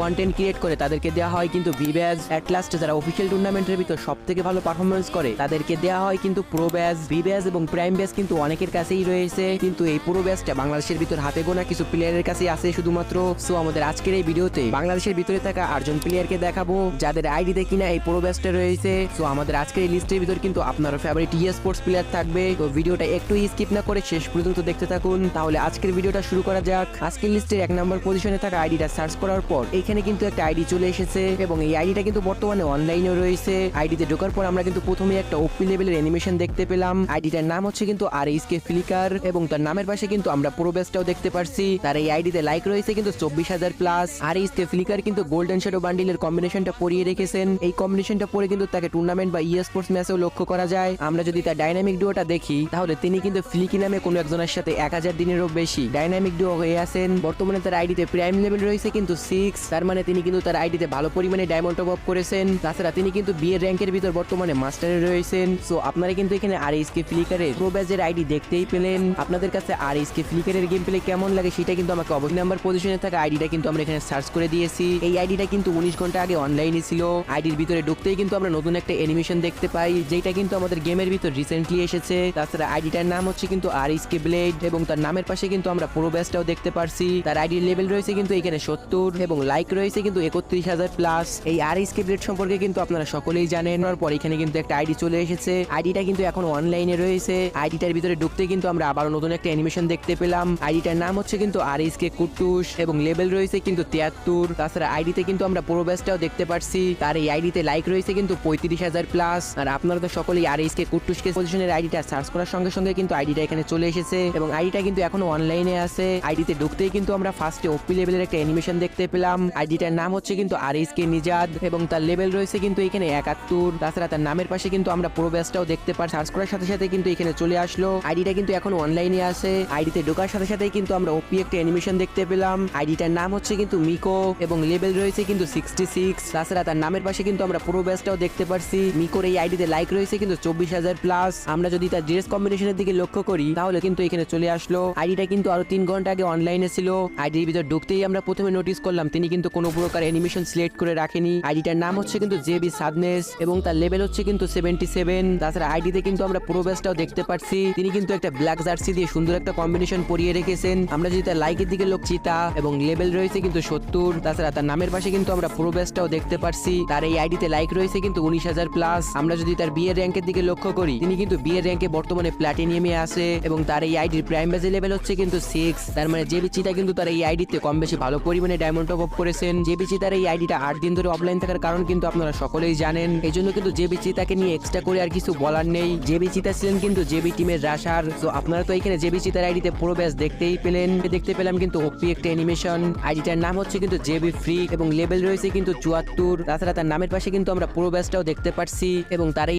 Content create করে তাদেরকে দেওয়া হয় কিন্তু ভি ব্যাজ। অ্যাট লাস্ট যারা অফিসিয়াল টুর্নামেন্টের ভিতর সব থেকে ভালো পারফরমেন্স করে তাদেরকে দেওয়া হয় কিন্তু প্রো ব্যাজ। ভি ব্যাজ এবং প্রাইম ব্যাজ কিন্তু অনেকের কাছেই রয়েছে, কিন্তু এই প্রো ব্যাজটা বাংলাদেশের ভিতর হাতে গোনা কিছু প্লেয়ারের কাছে আছে শুধুমাত্র। সো আমাদের আজকের এই ভিডিওতে বাংলাদেশের ভিতরে থাকা 8 জন প্লেয়ারকে দেখাবো যাদের আইডিতে কিনা এই প্রো ব্যাজটা রয়েছে। সো আমাদের আজকের এই লিস্টের ভিতর কিন্তু আপনার ফেভারিট ই স্পোর্টস প্লেয়ার থাকবে। তো ভিডিওটা একটু স্কিপ না করে শেষ পর্যন্ত দেখতে থাকুন। তাহলে আজকের ভিডিওটা শুরু করা যাক। আজকের লিস্টের 1 নম্বর পজিশনে থাকা আইডিটা সার্চ করার পর এখানে কিন্তু একটা আইডি চলে এসেছে এবং এই আইডিটা কিন্তু বর্তমানে অনলাইনে রয়েছে। আইডিতে ঢোকার পর আমরা কিন্তু প্রথমে একটা ওপি লেভেলের অ্যানিমেশন দেখতে পেলাম। আইডিটার নাম হচ্ছে কিন্তু আরএসকে ফ্লিকার এবং তার নামের পাশে কিন্তু আমরা প্রো ব্যাজটাও দেখতে পারছি। তার এই আইডিতে লাইক রয়েছে কিন্তু 24,000 প্লাস। আরএসকে ফ্লিকার কিন্তু গোল্ডেন শ্যাডো বান্ডিলের কম্বিনেশনটা পরিয়ে রেখেছেন। এই কম্বিনেশনটা পরে কিন্তু তাকে টুর্নামেন্ট বা ই স্পোর্টস ম্যাচেও লক্ষ্য করা যায়। আমরা যদি তার ডাইনামিক ডুয়োটা দেখি তাহলে তিনি কিন্তু ফ্লিকি নামে কোনো একজনের সাথে 1000 দিনেরও বেশি ডাইনামিক ডুয়ো হয়ে আছেন। বর্তমানে তার আইডিতে প্রাইম লেভেল রয়েছে কিন্তু 6, তার মানে তিনি কিন্তু তার আইডিতে ভালো পরিমাণে ডায়মন্ড টপ আপ করেছেন। তাছাড়া তিনি কিন্তু বিয়ের র্যাঙ্কের ভিতর বর্তমানে মাস্টারে রয়েছেন। সো আপনারা কিন্তু এখানে আরএসকে ফ্লিকারের প্রো ব্যাজের আইডি দেখতেই পেলেন। আপনাদের কাছে আরএসকে ফ্লিকারের গেম প্লে কেমন লাগে সেটা কিন্তু আমাকে অবশ্যই নাম্বার পজিশনে থাকা আইডিটা কিন্তু আমরা এখানে সার্চ করে দিয়েছি। এই আইডিটা কিন্তু 19 ঘন্টা আগে অনলাইনে ছিল। আইডির ভিতরে ঢুকতেই কিন্তু আমরা নতুন একটা অ্যানিমেশন দেখতে পাই যেটা কিন্তু আমাদের গেমের ভিতর রিসেন্টলি এসেছে। তাছাড়া আইডিটার নাম হচ্ছে কিন্তু আরএসকে ব্লেড এবং তার নামের পাশে কিন্তু আমরা প্রো ব্যাজটাও দেখতে পারছি। তার আইডির লেভেল রয়েছে কিন্তু এখানে 70 এবং লাইক রয়েছে কিন্তু 31,000 প্লাস। এই আরএসকে ব্লেড সম্পর্কে কিন্তু আপনারা সকলেই জানেন। তারপর এখানে কিন্তু একটা আইডি চলে এসেছে। আইডিটা কিন্তু এখন অনলাইনে রয়েছে। আইডিটার ভিতরে ঢুকতে কিন্তু আমরা আবারও নতুন একটা অ্যানিমেশন দেখতে পেলাম। আইডিটার নাম হচ্ছে কিন্তু আরএসকে কুটুস এবং লেভেল রয়েছে কিন্তু 73। তাছাড়া আইডিতে কিন্তু আমরা প্রো ব্যাজটাও দেখতে পারছি। তার এই আইডিতে লাইক রয়েছে কিন্তু 35,000 প্লাস। আর আপনারা তো সকলেই আরএসকে কুটুসকে পজিশনের আইডিটা সার্চ করার সঙ্গে সঙ্গে কিন্তু আইডিটা এখানে চলে এসেছে এবং আইডিটা কিন্তু এখনো অনলাইনে আছে। আইডিতে ঢুকতেই কিন্তু আমরা ফার্স্টে ওপি লেভেলের একটা অ্যানিমেশন দেখতে পেলাম। আইডিটার নাম হচ্ছে কিন্তু আরএসকে নিজাদ এবং তার লেভেল রয়েছে কিন্তু এখানে 71। তাছাড়া তার নামের পাশে কিন্তু আমরা প্রো ব্যাজটাও দেখতে পাই। সার্চ করার সাথে সাথে কিন্তু এখানে চলে আসলো। আইডিটা কিন্তু এখনো অনলাইনে আছে। আইডিতে ঢোকার সাথে সাথেই কিন্তু আমরা ওপি একটা অ্যানিমেশন দেখতে পেলাম। আইডিটার নাম হচ্ছে কিন্তু মিকো এবং লেভেল রয়েছে কিন্তু 66। তাছাড়া তার নামের পাশে কিন্তু আমরা প্রো ব্যাজটাও দেখতে পারছি। মিকোর এই আইডিতে লাইক রয়েছে কিন্তু 24,000 প্লাস। আমরা যদি তার ড্রেস কম্বিনেশনের দিকে লক্ষ্য করি তাহলে কিন্তু এখানে চলে আসলো। আইডিটা কিন্তু আরো 3 ঘন্টা আগে অনলাইনে ছিল। আইডির ভিতর ঢুকতেই আমরা প্রথমে নোটিস করলাম তিনি কিন্তু কোনো প্রকার অ্যানিমেশন সিলেক্ট করে রাখেনি। আইডিটার নাম হচ্ছে কিন্তু জেবি সাদনেস এবং তার লেভেল হচ্ছে কিন্তু 77। তাছাড়া আইডিতে কিন্তু আমরা প্রো ব্যাজটাও দেখতে পাচ্ছি। তিনি কিন্তু একটা ব্ল্যাক জার্সি দিয়ে সুন্দর একটা কম্বিনেশন পরিয়ে রেখেছেন। আমরা যদি তার লাইকের দিকে লোক চিতা এবং লেভেল রয়েছে কিন্তু 70। তাছাড়া তার নামের পাশে কিন্তু আমরা প্রো ব্যাজটাও দেখতে পাচ্ছি। তার এই আইডিতে লাইক রয়েছে কিন্তু 19,000 প্লাস। আমরা যদি তার বিয়ের র্যাঙ্কের দিকে লক্ষ্য করি তিনি কিন্তু বিয়ের র্যাঙ্কে বর্তমানে প্ল্যাটিনিয়ামে আছে এবং তার এই আইডির প্রাইম ব্যাজের লেভেল হচ্ছে কিন্তু 6। তার মানে জেবি চিতা কিন্তু তার এই আইডিতে কম বেশি ভালো পরিমাণে ডায়মন্ড টপ আপ করেছেন। জেবি চিতার এই আইডিটা 8 দিন ধরে অফলাইন থাকার কারণ কিন্তু আপনারা সকলেই জানেন। এই জন্য কিন্তু জেবি চিতাকে নিয়ে এক্সট্রা করে আর কিছু বলার নেই। জেবি চিতা ছিলেন কিন্তু জেবি টিমের রাশার। তো আপনারা তো এখানে জেবি চিতার আইডিতে প্রো ব্যাজ দেখতেই পেলেন। দেখতে পেলাম কিন্তু ওপি একটা অ্যানিমেশন। আইডিটার নাম হচ্ছে কিন্তু জেবি ফ্রি এবং লেভেল রয়েছে কিন্তু 74। তাছাড়া তার নামের পাশে কিন্তু আমরা প্রো ব্যাজটাও দেখতে পাচ্ছি এবং তার এই